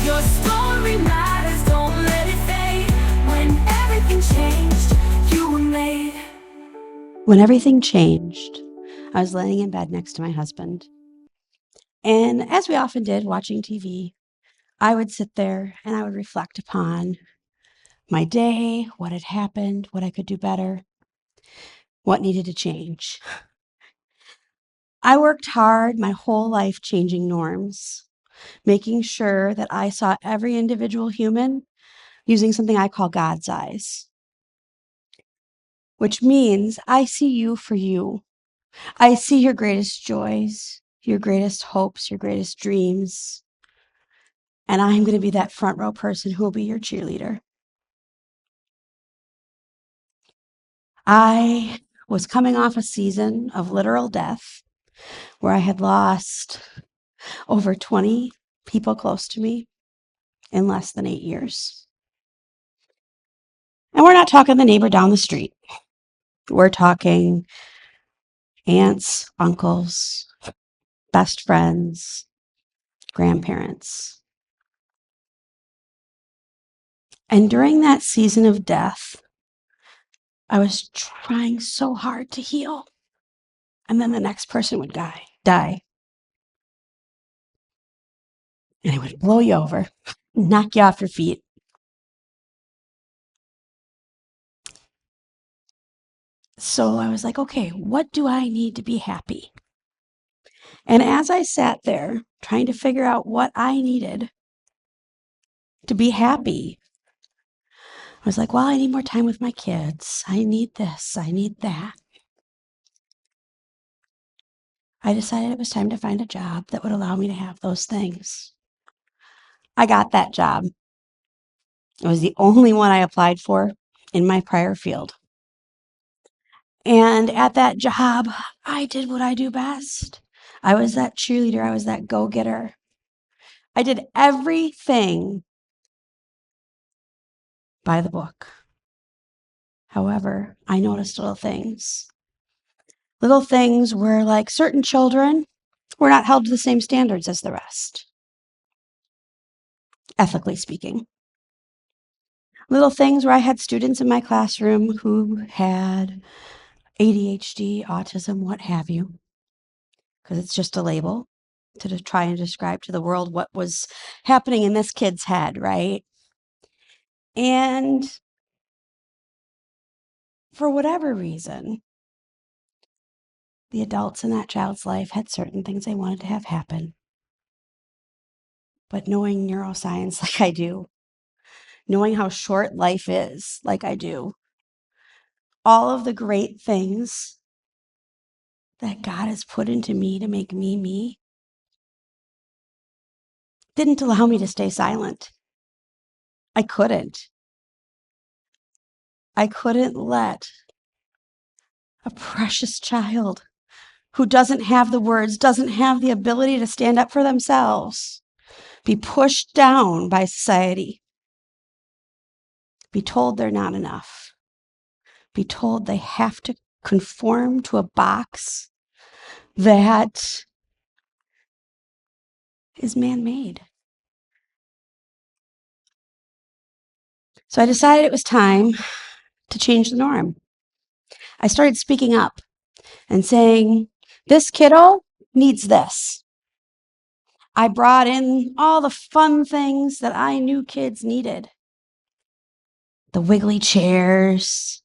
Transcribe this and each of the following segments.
Your story matters, don't let it fade. When everything changed, you were made. When everything changed, I was laying in bed next to my husband. And as we often did, watching TV, I would sit there and I would reflect upon my day, what had happened, what I could do better, what needed to change. I worked hard my whole life changing norms, making sure that I saw every individual human using something I call God's eyes, which means I see you for you. I see your greatest joys, your greatest hopes, your greatest dreams. And I'm going to be that front row person who will be your cheerleader. I was coming off a season of literal death where I had lost over 20 people close to me in less than 8 years. And we're not talking the neighbor down the street. We're talking aunts, uncles, best friends, grandparents. And during that season of death, I was trying so hard to heal. And then the next person would die. And it would blow you over, knock you off your feet. So I was like, okay, what do I need to be happy? And as I sat there trying to figure out what I needed to be happy, I was like, well, I need more time with my kids. I need this. I need that. I decided it was time to find a job that would allow me to have those things. I got that job. It was the only one I applied for in my prior field. And at that job, I did what I do best. I was that cheerleader. I was that go-getter. I did everything by the book. However, I noticed little things. Little things where, like, certain children were not held to the same standards as the rest, ethically speaking. Little things where I had students in my classroom who had ADHD, autism, what have you, because it's just a label to try and describe to the world what was happening in this kid's head, right? And for whatever reason, the adults in that child's life had certain things they wanted to have happen. But knowing neuroscience like I do, knowing how short life is like I do, all of the great things that God has put into me to make me me didn't allow me to stay silent. I couldn't. I couldn't let a precious child who doesn't have the words, doesn't have the ability to stand up for themselves, be pushed down by society, be told they're not enough, be told they have to conform to a box that is man-made. So I decided it was time to change the norm. I started speaking up and saying, this kiddo needs this. I brought in all the fun things that I knew kids needed. The wiggly chairs,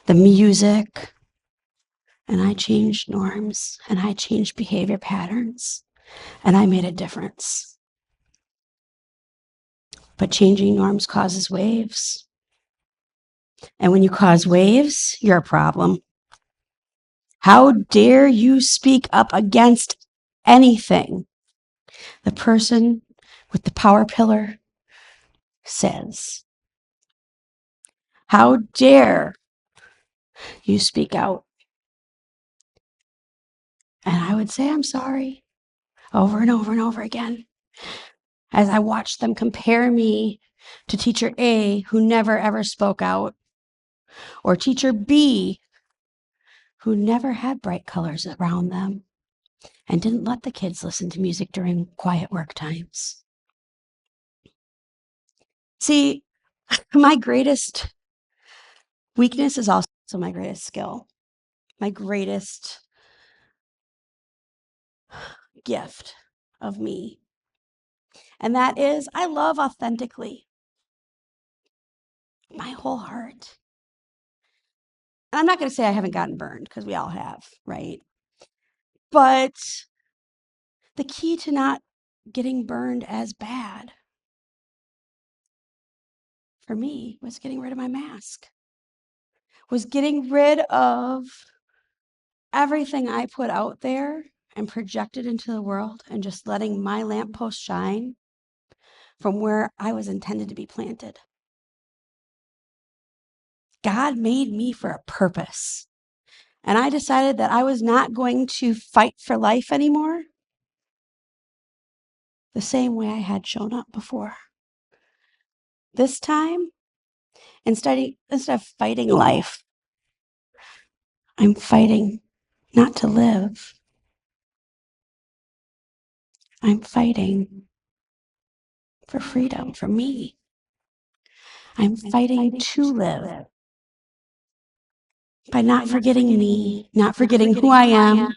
the music, and I changed norms and I changed behavior patterns and I made a difference. But changing norms causes waves. And when you cause waves, you're a problem. How dare you speak up against anything the person with the power pillar says? How dare you speak out? And I would say, I'm sorry, over and over and over again, as I watched them compare me to teacher A, who never ever spoke out, or teacher B, who never had bright colors around them and didn't let the kids listen to music during quiet work times. See, my greatest weakness is also my greatest skill, my greatest gift of me. And that is, I love authentically, my whole heart. And I'm not going to say I haven't gotten burned, because we all have, right? But the key to not getting burned as bad for me was getting rid of my mask, was getting rid of everything I put out there and projected into the world, and just letting my lamppost shine from where I was intended to be planted. God made me for a purpose. And I decided that I was not going to fight for life anymore the same way I had shown up before. This time, instead of fighting life, I'm fighting not to live. I'm fighting for freedom, for me. I'm fighting to live by not forgetting me, not forgetting who I am,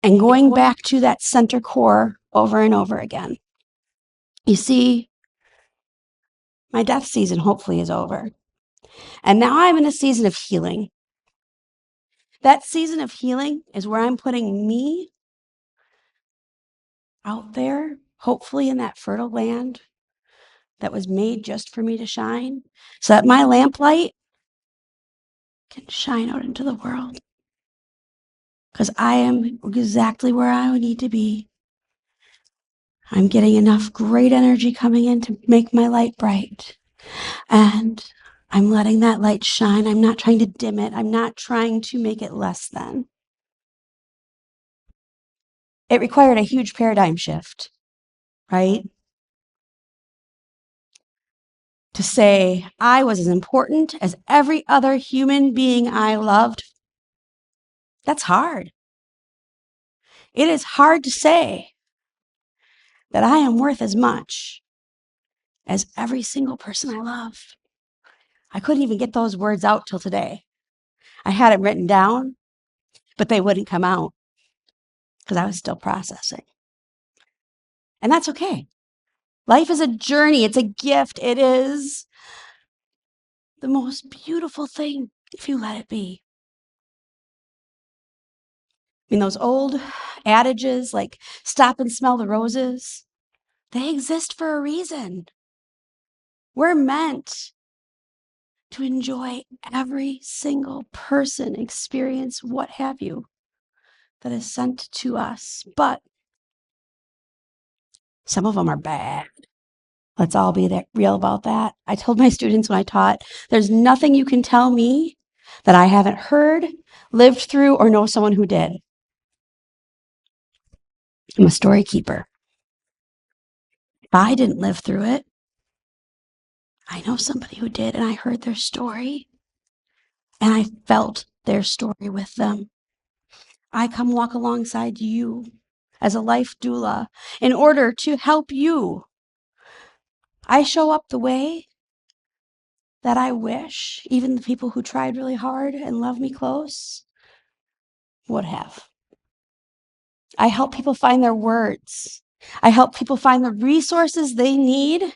and going back to that center core over and over again. You see, my death season hopefully is over. And now I'm in a season of healing. That season of healing is where I'm putting me out there, hopefully in that fertile land that was made just for me to shine, so that my lamplight can shine out into the world. Because I am exactly where I need to be. I'm getting enough great energy coming in to make my light bright. And I'm letting that light shine. I'm not trying to dim it. I'm not trying to make it less than. It required a huge paradigm shift, right? To say I was as important as every other human being I loved. That's hard. It is hard to say that I am worth as much as every single person I love. I couldn't even get those words out till today. I had them written down, but they wouldn't come out because I was still processing. And that's okay. Life is a journey. It's a gift. It is the most beautiful thing if you let it be. I mean, those old adages like stop and smell the roses, they exist for a reason. We're meant to enjoy every single person, experience, what have you, that is sent to us. But some of them are bad. Let's all be real about that. I told my students when I taught, there's nothing you can tell me that I haven't heard, lived through, or know someone who did. I'm a story keeper. If I didn't live through it, I know somebody who did, and I heard their story, and I felt their story with them. I come walk alongside you as a life doula in order to help you. I show up the way that I wish even the people who tried really hard and love me close would have. I help people find their words. I help people find the resources they need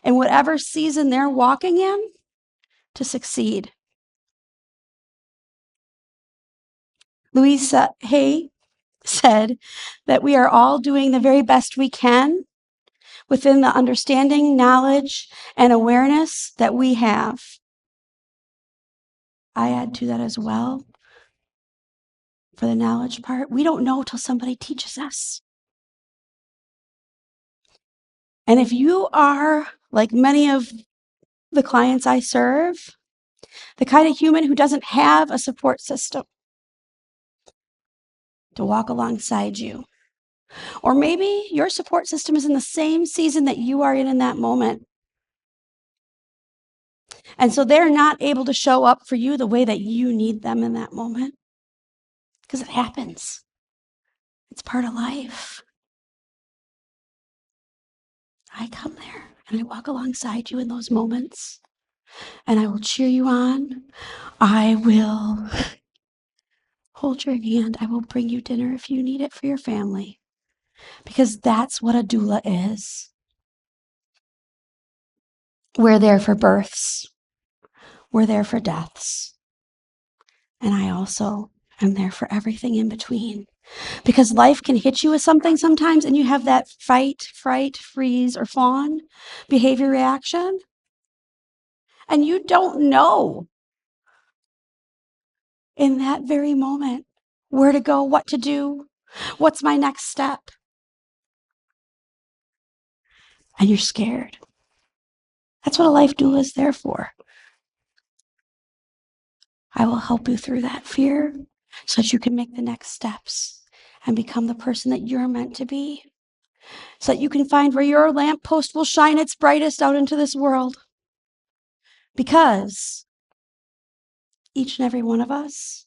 in whatever season they're walking in to succeed. Louise Hay said that we are all doing the very best we can within the understanding, knowledge, and awareness that we have. I add to that as well. For the knowledge part, we don't know till somebody teaches us. And if you are like many of the clients I serve, the kind of human who doesn't have a support system to walk alongside you, or maybe your support system is in the same season that you are in that moment, and so they're not able to show up for you the way that you need them in that moment, because it happens. It's part of life. I come there And I walk alongside you in those moments. And I will cheer you on. I will hold your hand. I will bring you dinner if you need it for your family. Because that's what a doula is. We're there for births. We're there for deaths. And I also am there for everything in between. Because life can hit you with something sometimes, and you have that fight, fright, freeze, or fawn behavior reaction. And you don't know in that very moment where to go, what to do, what's my next step. And you're scared. That's what a life doula is there for. I will help you through that fear so that you can make the next steps and become the person that you're meant to be, so that you can find where your lamppost will shine its brightest out into this world. Because each and every one of us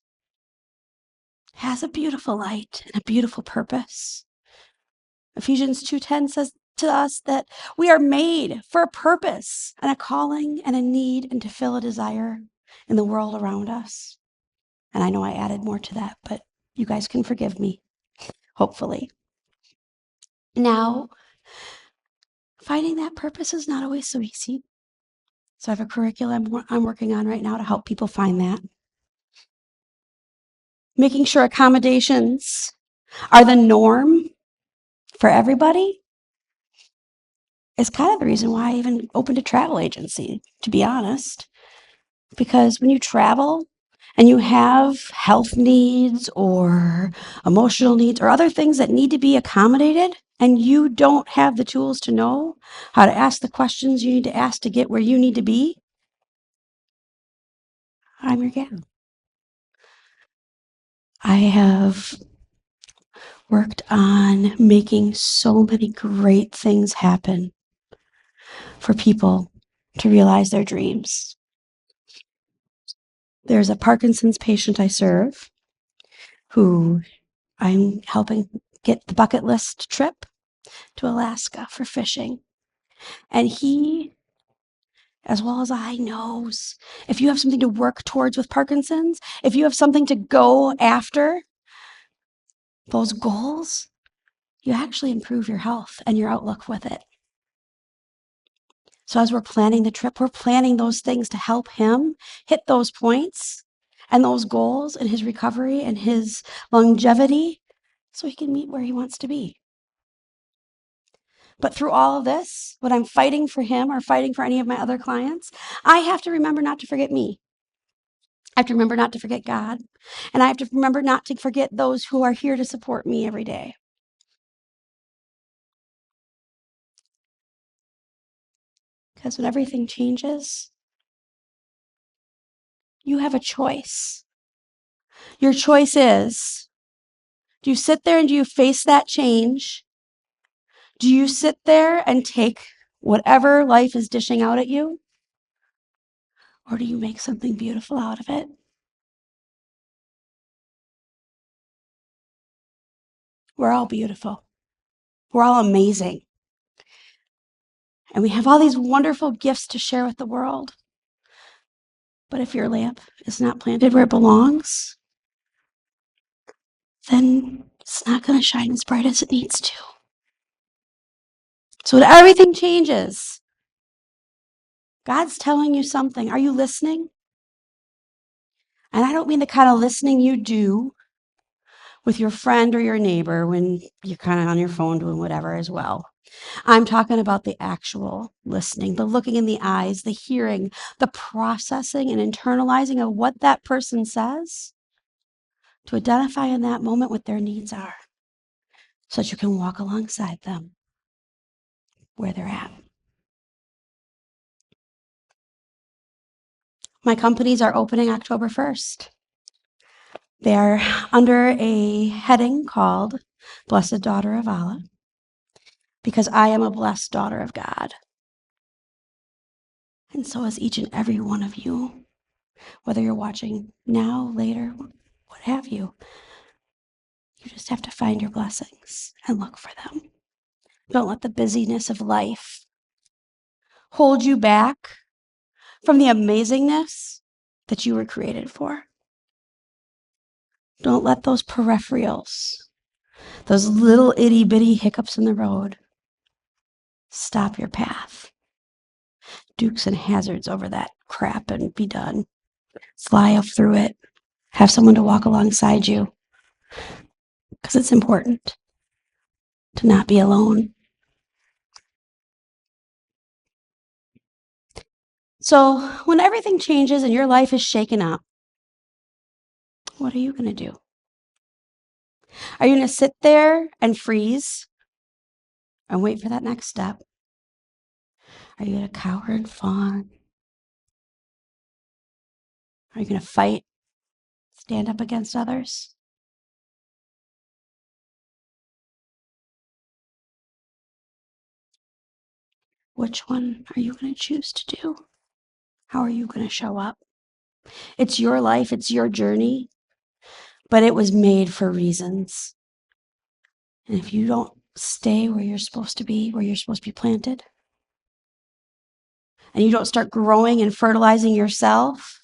has a beautiful light and a beautiful purpose. Ephesians 2:10 says to us that we are made for a purpose and a calling and a need and to fill a desire in the world around us. And I know I added more to that, but you guys can forgive me, hopefully. Now, finding that purpose is not always so easy. So I have a curriculum I'm working on right now to help people find that. Making sure accommodations are the norm for everybody is kind of the reason why I even opened a travel agency, to be honest. Because when you travel and you have health needs or emotional needs or other things that need to be accommodated, and you don't have the tools to know how to ask the questions you need to ask to get where you need to be, I'm your gal. I have worked on making so many great things happen for people to realize their dreams. There's a Parkinson's patient I serve who I'm helping get the bucket list trip to Alaska for fishing. And he, as well as I, knows if you have something to work towards with Parkinson's, if you have something to go after, those goals, you actually improve your health and your outlook with it. So as we're planning the trip, we're planning those things to help him hit those points and those goals in his recovery and his longevity so he can meet where he wants to be. But through all of this, when I'm fighting for him or fighting for any of my other clients, I have to remember not to forget me. I have to remember not to forget God. And I have to remember not to forget those who are here to support me every day. Because when everything changes, you have a choice. Your choice is, do you sit there and do you face that change? Do you sit there and take whatever life is dishing out at you? Or do you make something beautiful out of it? We're all beautiful. We're all amazing. And we have all these wonderful gifts to share with the world. But if your lamp is not planted where it belongs, then it's not going to shine as bright as it needs to. So when everything changes, God's telling you something. Are you listening? And I don't mean the kind of listening you do with your friend or your neighbor when you're kind of on your phone doing whatever as well. I'm talking about the actual listening, the looking in the eyes, the hearing, the processing and internalizing of what that person says to identify in that moment what their needs are so that you can walk alongside them where they're at. My companies are opening October 1st. They're under a heading called Blessed Daughter of Allah, because I am a blessed daughter of God. And so is each and every one of you, whether you're watching now, later, what have you. You just have to find your blessings and look for them. Don't let the busyness of life hold you back from the amazingness that you were created for. Don't let those peripherals, those little itty bitty hiccups in the road, stop your path. Dukes and hazards over that crap and be done. Fly up through it. Have someone to walk alongside you. Because it's important to not be alone. So when everything changes and your life is shaken up, what are you going to do? Are you going to sit there and freeze and wait for that next step? Are you going to cower and fawn? Are you going to fight, stand up against others? Which one are you going to choose to do? How are you going to show up? It's your life, it's your journey, but it was made for reasons. And if you don't stay where you're supposed to be planted, and you don't start growing and fertilizing yourself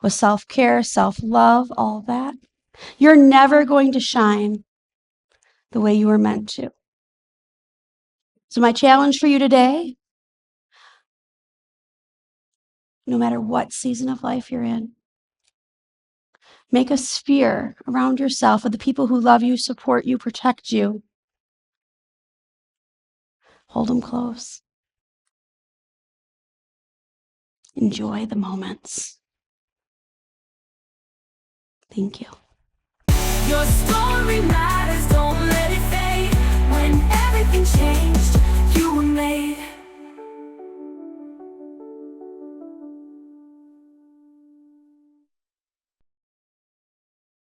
with self-care, self-love, all that, you're never going to shine the way you were meant to. So my challenge for you today, no matter what season of life you're in, make a sphere around yourself with the people who love you, support you, protect you. Hold them close. Enjoy the moments. Thank you. Your story matters, don't